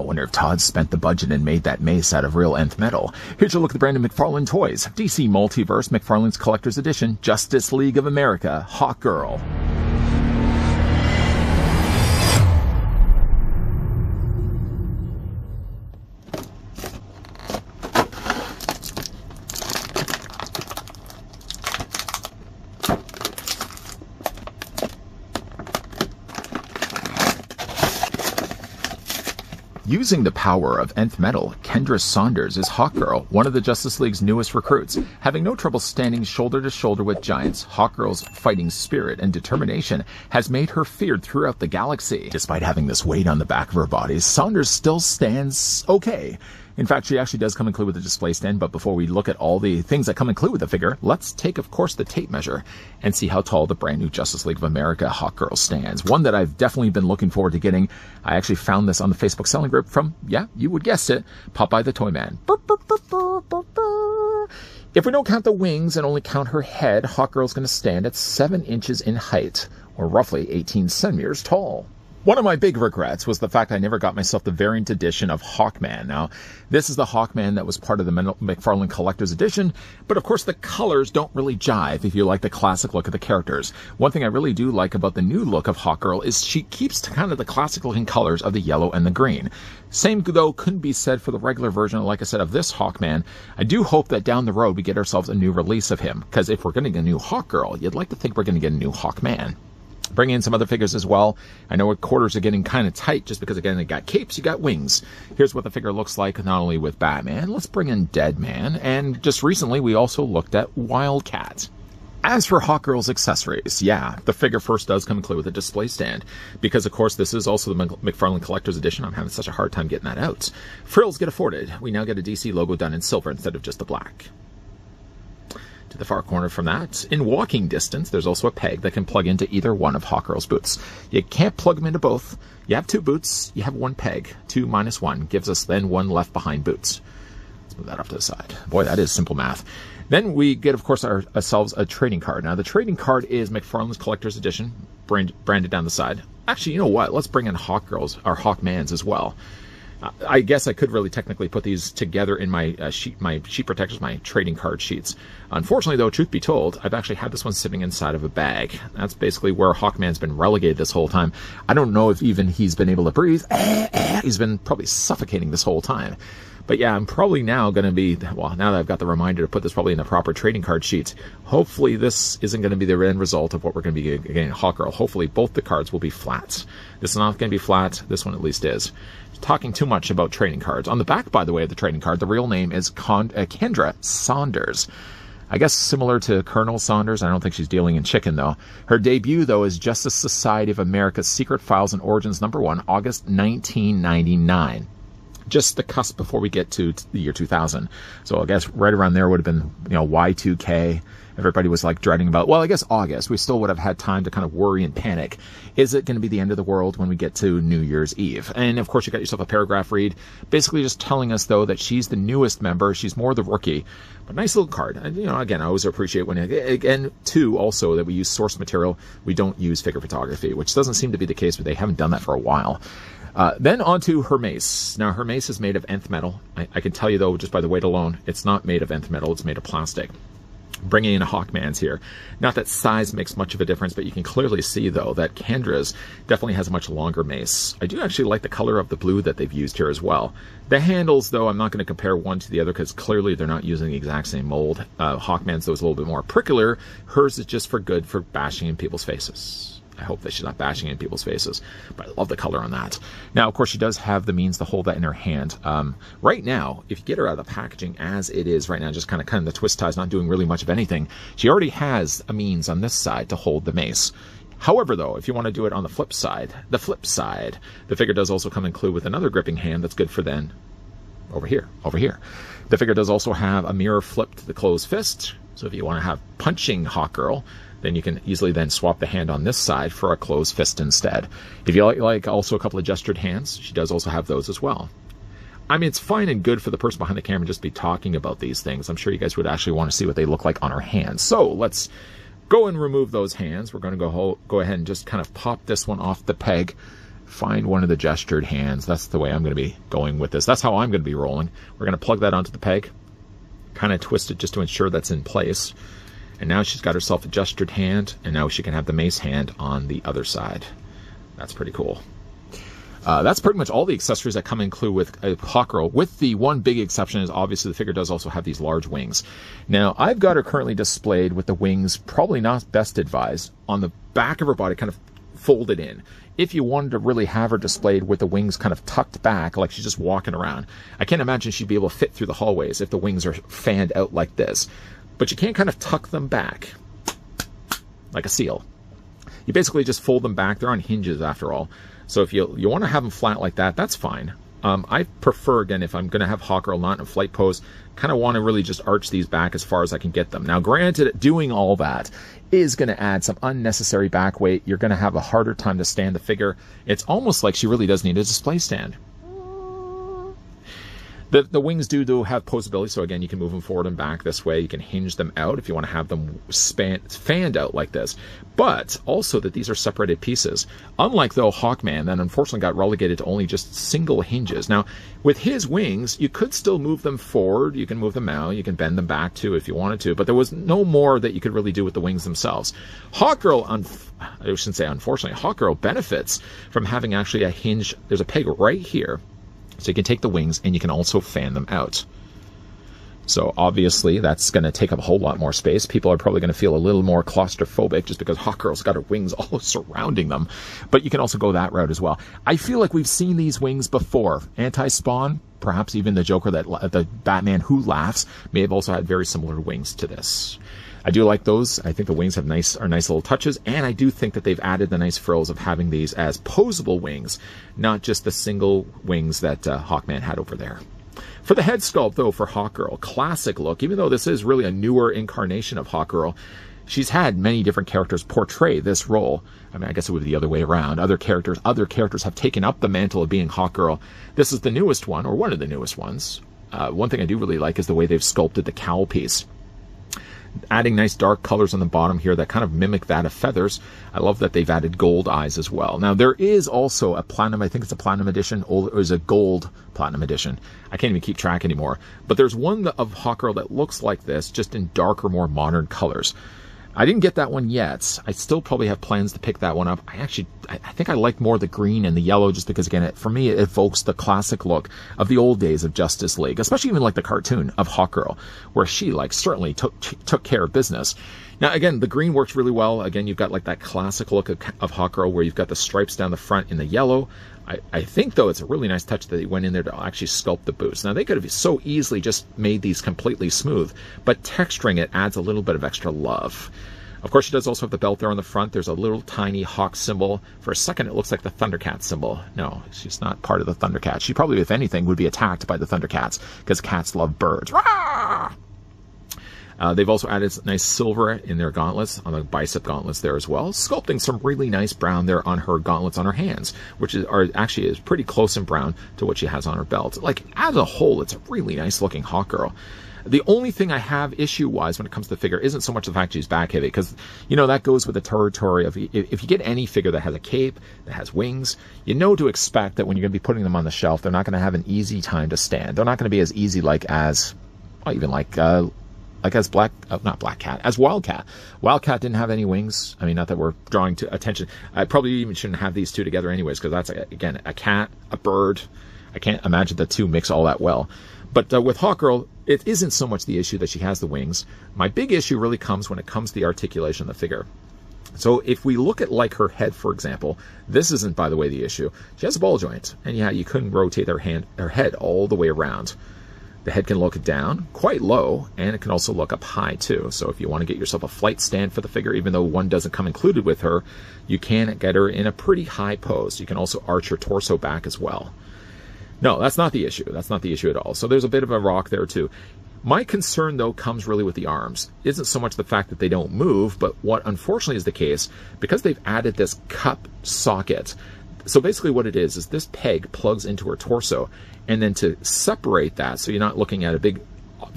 wonder if Todd spent the budget and made that mace out of real nth metal. Here's a look at the brand new McFarlane toys. DC Multiverse, McFarlane's Collector's Edition, Justice League of America, Hawkgirl. Using the power of nth metal, Kendra Saunders is Hawkgirl, one of the Justice League's newest recruits. Having no trouble standing shoulder to shoulder with giants, Hawkgirl's fighting spirit and determination has made her feared throughout the galaxy. Despite having this weight on the back of her body, Saunders still stands okay. In fact, she actually does come included with a display stand, but before we look at all the things that come included with the figure, let's take, of course, the tape measure and see how tall the brand new Justice League of America Hawkgirl stands. One that I've definitely been looking forward to getting. I actually found this on the Facebook selling group from, yeah, you would guess it, Popeye the Toy Man. If we don't count the wings and only count her head, Hawkgirl's going to stand at 7 inches in height, or roughly 18 centimeters tall. One of my big regrets was the fact I never got myself the variant edition of Hawkman. Now, this is the Hawkman that was part of the McFarlane Collector's Edition, but of course the colors don't really jive if you like the classic look of the characters. One thing I really do like about the new look of Hawkgirl is she keeps kind of the classic looking colors of the yellow and the green. Same, though, couldn't be said for the regular version, like I said, of this Hawkman. I do hope that down the road we get ourselves a new release of him, because if we're going to get a new Hawkgirl, you'd like to think we're going to get a new Hawkman. Bring in some other figures as well. I know quarters are getting kind of tight just because, again, they got capes, you got wings. Here's what the figure looks like, not only with Batman. Let's bring in Deadman. And just recently, we also looked at Wildcat. As for Hawkgirl's accessories, yeah, the figure first does come included with a display stand. Because, of course, this is also the McFarlane Collector's Edition. I'm having such a hard time getting that out. Frills get afforded. We now get a DC logo done in silver instead of just the black. To the far corner from that, in walking distance, there's also a peg that can plug into either one of Hawkgirl's boots. You can't plug them into both. You have 2 boots, you have 1 peg. 2 minus 1 gives us then 1 left behind boots. Let's move that off to the side. Boy, that is simple math. Then we get, of course, ourselves a trading card. Now, the trading card is McFarlane's Collector's Edition, branded down the side. Actually, you know what? Let's bring in Hawkgirl's, or Hawkman's as well. I guess I could really technically put these together in my sheet protectors, my trading card sheets. Unfortunately, though, truth be told, I've actually had this one sitting inside of a bag. That's basically where Hawkman's been relegated this whole time. I don't know if even he's been able to breathe. He's been probably suffocating this whole time. But yeah, I'm probably now going to be, well, now that I've got the reminder to put this probably in the proper trading card sheets, hopefully this isn't going to be the end result of what we're going to be getting Hawkgirl. Hopefully both the cards will be flat. This is not going to be flat. This one at least is. Talking too much about trading cards. On the back, by the way, of the trading card, the real name is Kendra Saunders. I guess similar to Colonel Saunders. I don't think she's dealing in chicken, though. Her debut, though, is Justice Society of America's Secret Files and Origins #1, August 1999. Just the cusp before we get to the year 2000. So I guess right around there would have been, Y2K. Everybody was like dreading about, well, I guess August. We still would have had time to kind of worry and panic. Is it going to be the end of the world when we get to New Year's Eve? And of course, you got yourself a paragraph read, basically just telling us, though, that she's the newest member. She's more the rookie. But nice little card. And, again, I always appreciate when, again, too, also that we use source material. We don't use figure photography, which doesn't seem to be the case, but they haven't done that for a while. Then on to her mace. Now, her mace is made of nth metal. I can tell you, though, just by the weight alone, it's not made of nth metal. It's made of plastic. Bringing in a Hawkman's here. Not that size makes much of a difference, but you can clearly see, though, that Kendra's definitely has a much longer mace. I do actually like the color of the blue that they've used here as well. The handles, though, I'm not going to compare one to the other because clearly they're not using the exact same mold. Hawkman's, though, is a little bit more prickler. Hers is just for good for bashing in people's faces. I hope that she's not bashing in people's faces, but I love the color on that. Now, of course, she does have the means to hold that in her hand. Right now, if you get her out of the packaging as it is right now, just kind of the twist ties, not doing really much of anything, she already has a means on this side to hold the mace. However, though, if you want to do it on the flip side, the figure does also come included with another gripping hand that's good for then over here. The figure does also have a mirror flip to the closed fist. So if you want to have punching Hawkgirl, then you can easily then swap the hand on this side for a closed fist instead. If you like also a couple of gestured hands, she does also have those as well. I mean, it's fine and good for the person behind the camera just be talking about these things. I'm sure you guys would actually want to see what they look like on her hands. So let's go and remove those hands. We're going to go ahead and just kind of pop this one off the peg. find one of the gestured hands. That's the way I'm going to be going with this. That's how I'm going to be rolling. We're going to plug that onto the peg, kind of twist it just to ensure that's in place. And now she's got herself a gestured hand, and now she can have the mace hand on the other side. That's pretty cool. That's pretty much all the accessories that come include with a Hawkgirl, with the one big exception is obviously the figure does also have these large wings. Now, I've got her currently displayed with the wings, probably not best advised, on the back of her body, kind of folded in. If you wanted to really have her displayed with the wings kind of tucked back, like she's just walking around, I can't imagine she'd be able to fit through the hallways if the wings are fanned out like this. But you can kind of tuck them back, like a seal. You basically just fold them back. They're on hinges after all. So if you want to have them flat like that, that's fine. I prefer, again, if I'm going to have Hawkgirl not in a flight pose, kind of want to really just arch these back as far as I can get them. Now, granted, doing all that is going to add some unnecessary back weight. You're going to have a harder time to stand the figure. It's almost like she really does need a display stand. The wings do have posability, so again, you can move them forward and back this way. You can hinge them out if you want to have them fanned out like this. But also that these are separated pieces. Unlike, though, Hawkman, that unfortunately got relegated to only just single hinges. Now, with his wings, you could still move them forward. You can move them out. You can bend them back, too, if you wanted to. But there was no more that you could really do with the wings themselves. Hawkgirl, I shouldn't say unfortunately, Hawkgirl benefits from having actually a hinge. There's a peg right here. So you can take the wings and you can also fan them out. So obviously that's going to take up a whole lot more space. People are probably going to feel a little more claustrophobic just because Hawkgirl's got her wings all surrounding them. But you can also go that route as well. I feel like we've seen these wings before. Anti-Spawn, perhaps even the Joker, the Batman Who Laughs, may have also had very similar wings to this. I do like those. I think the wings are nice little touches, and I do think that they've added the nice frills of having these as posable wings, not just the single wings that Hawkman had over there. For the head sculpt, though, for Hawkgirl, classic look. Even though this is really a newer incarnation of Hawkgirl, she's had many different characters portray this role. I mean, I guess it would be the other way around. Other characters have taken up the mantle of being Hawkgirl. This is the newest one, or one of the newest ones. One thing I do really like is the way they've sculpted the cowl piece. Adding nice dark colors on the bottom here that kind of mimic that of feathers. I love that they've added gold eyes as well. Now, there is also a platinum, I think it's a platinum edition, or is a gold platinum edition. I can't even keep track anymore. But there's one of Hawkgirl that looks like this, just in darker, more modern colors. I didn't get that one yet. I still probably have plans to pick that one up. I think I like more the green and the yellow just because, again, for me, it evokes the classic look of the old days of Justice League, especially even like the cartoon of Hawkgirl, where she certainly took care of business. Now, again, the green works really well. Again, you've got like that classic look of Hawkgirl where you've got the stripes down the front in the yellow. I think, though, it's a really nice touch that they went in there to actually sculpt the boots. Now, they could have so easily just made these completely smooth, but texturing it adds a little bit of extra love. Of course, she does also have the belt there on the front. There's a little tiny hawk symbol. For a second, it looks like the Thundercat symbol. No, she's not part of the Thundercats. She probably, if anything, would be attacked by the Thundercats because cats love birds. They've also added nice silver in their gauntlets, on the bicep gauntlets there as well, sculpting some really nice brown there on her gauntlets on her hands, which is pretty close in brown to what she has on her belt. Like, as a whole, it's a really nice looking Hawkgirl. The only thing I have issue-wise when it comes to the figure isn't so much the fact she's back heavy, because, you know, that goes with the territory of, if you get any figure that has a cape, that has wings, you know to expect that when you're going to be putting them on the shelf, they're not going to have an easy time to stand. They're not going to be as easy as Wildcat. Wildcat didn't have any wings. I mean, not that we're drawing attention. I probably even shouldn't have these two together anyways, because that's, again, a cat, a bird. I can't imagine the two mix all that well. But with Hawkgirl, it isn't so much the issue that she has the wings. My big issue really comes when it comes to the articulation of the figure. So if we look at, like, her head, for example, this isn't, by the way, the issue. She has a ball joint, and yeah, you couldn't rotate her head all the way around. The head can look down quite low, and it can also look up high, too. So if you want to get yourself a flight stand for the figure, even though one doesn't come included with her, you can get her in a pretty high pose. You can also arch her torso back as well. No, that's not the issue. That's not the issue at all. So there's a bit of a rock there, too. My concern, though, comes really with the arms. It isn't so much the fact that they don't move, but what unfortunately is the case, because they've added this cup socket. So basically what it is this peg plugs into her torso, and then to separate that, so you're not looking at a big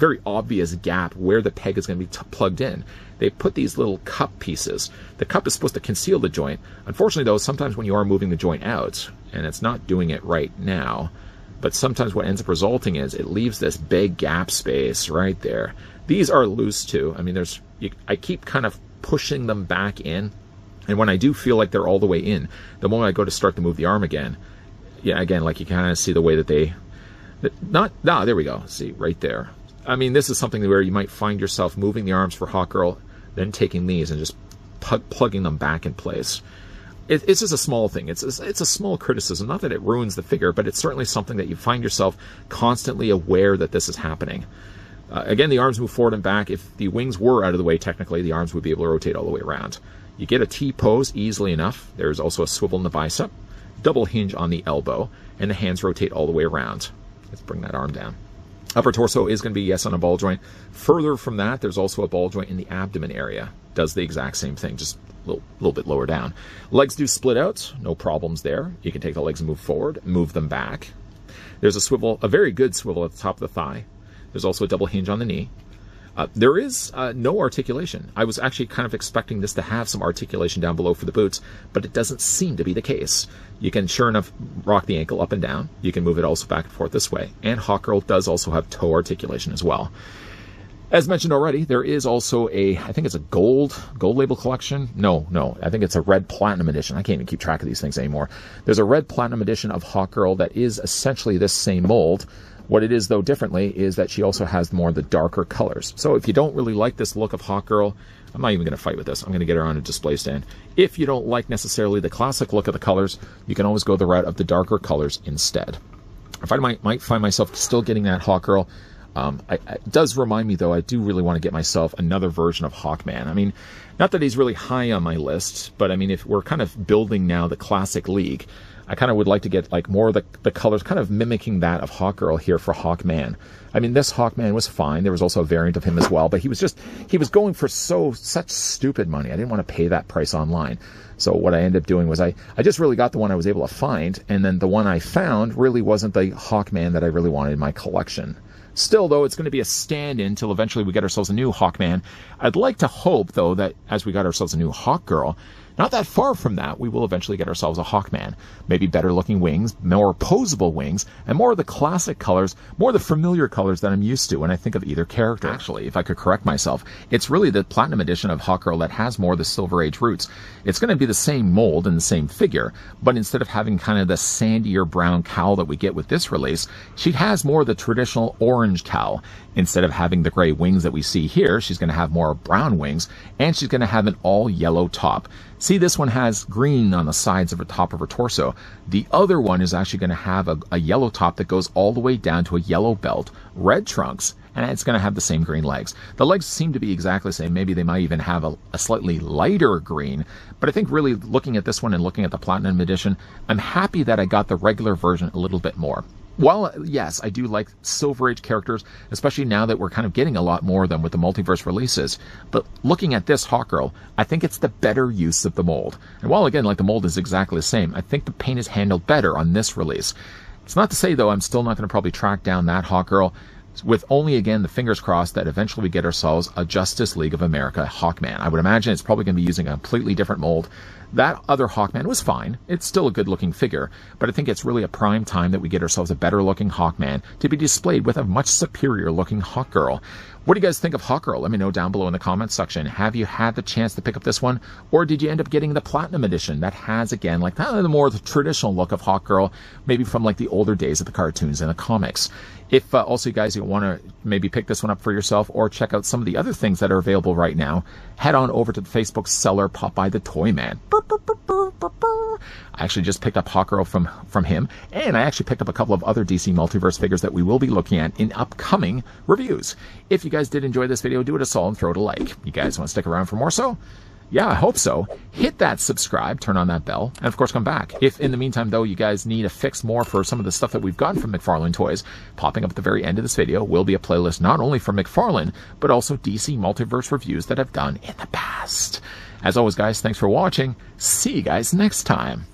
very obvious gap where the peg is going to be plugged in. They put these little cup pieces. The cup is supposed to conceal the joint. Unfortunately, though, sometimes when you are moving the joint out, and it's not doing it right now, but sometimes what ends up resulting is it leaves this big gap space right there. These are loose too. I mean, I keep kind of pushing them back in, and when I do feel like they're all the way in, the moment I go to start to move the arm again, yeah, again, like you kind of see the way that there we go. See, right there. I mean, this is something where you might find yourself moving the arms for Hawkgirl, then taking these and just plugging them back in place. It's just a small thing. It's a small criticism. Not that it ruins the figure, but it's certainly something that you find yourself constantly aware that this is happening. Again, the arms move forward and back. If the wings were out of the way, technically, the arms would be able to rotate all the way around. You get a T-pose easily enough. There's also a swivel in the bicep, double hinge on the elbow, and the hands rotate all the way around. Let's bring that arm down. Upper torso is going to be, yes, on a ball joint. Further from that, there's also a ball joint in the abdomen area. Does the exact same thing, just a little bit lower down. Legs do split out. No problems there. You can take the legs and move forward, move them back. There's a swivel, a very good swivel at the top of the thigh. There's also a double hinge on the knee. There is no articulation. I was actually kind of expecting this to have some articulation down below for the boots, but it doesn't seem to be the case. You can, sure enough, rock the ankle up and down. You can move it also back and forth this way. And Hawkgirl does also have toe articulation as well. As mentioned already, there is also I think it's a gold label collection. No, I think it's a red platinum edition. I can't even keep track of these things anymore. There's a red platinum edition of Hawkgirl that is essentially this same mold. What it is, though, differently is that she also has more of the darker colors. So if you don't really like this look of Hawkgirl, I'm not even going to fight with this. I'm going to get her on a display stand. If you don't like necessarily the classic look of the colors, you can always go the route of the darker colors instead. If I might find myself still getting that Hawkgirl, it does remind me, though, I do really want to get myself another version of Hawkman. I mean, not that he's really high on my list, but I mean, if we're kind of building now the classic league, I kind of would like to get like more of the colors kind of mimicking that of Hawkgirl here for Hawkman. I mean, this Hawkman was fine. There was also a variant of him as well, but he was going for such stupid money. I didn't want to pay that price online. So what I ended up doing was I just really got the one I was able to find, and then the one I found really wasn't the Hawkman that I really wanted in my collection. Still, though, it's going to be a stand-in until eventually we get ourselves a new Hawkman. I'd like to hope, though, that as we got ourselves a new Hawkgirl, not that far from that, we will eventually get ourselves a Hawkman. Maybe better-looking wings, more posable wings, and more of the classic colors, more of the familiar colors that I'm used to when I think of either character. Actually, if I could correct myself, it's really the Platinum Edition of Hawkgirl that has more of the Silver Age roots. It's going to be the same mold and the same figure, but instead of having kind of the sandier brown cowl that we get with this release, she has more of the traditional orange cowl. Instead of having the gray wings that we see here, she's going to have more brown wings, and she's going to have an all-yellow top. See, this one has green on the sides of the top of her torso. The other one is actually going to have a yellow top that goes all the way down to a yellow belt, red trunks, and it's going to have the same green legs. The legs seem to be exactly the same. Maybe they might even have a slightly lighter green, but I think really looking at this one and looking at the Platinum Edition, I'm happy that I got the regular version a little bit more. While, yes, I do like Silver Age characters, especially now that we're kind of getting a lot more of them with the Multiverse releases, but looking at this Hawkgirl, I think it's the better use of the mold. And while, again, like the mold is exactly the same, I think the paint is handled better on this release. It's not to say, though, I'm still not going to probably track down that Hawkgirl, with only, again, the fingers crossed that eventually we get ourselves a Justice League of America Hawkman. I would imagine it's probably going to be using a completely different mold. That other Hawkman was fine. It's still a good-looking figure, but I think it's really a prime time that we get ourselves a better-looking Hawkman to be displayed with a much superior-looking Hawkgirl. What do you guys think of Hawkgirl? Let me know down below in the comments section. Have you had the chance to pick up this one, or did you end up getting the Platinum Edition that has, again, like the more traditional look of Hawkgirl, maybe from like the older days of the cartoons and the comics? If also you guys want to maybe pick this one up for yourself or check out some of the other things that are available right now, head on over to the Facebook seller Popeye the Toy Man. I actually just picked up Hawkgirl from him, and I actually picked up a couple of other DC Multiverse figures that we will be looking at in upcoming reviews. If you guys did enjoy this video, do it a solid and throw it a like. You guys want to stick around for more so? Yeah, I hope so. Hit that subscribe, turn on that bell, and of course come back. If in the meantime, though, you guys need a fix more for some of the stuff that we've gotten from McFarlane Toys, popping up at the very end of this video will be a playlist not only from McFarlane, but also DC Multiverse reviews that I've done in the past. As always, guys, thanks for watching. See you guys next time.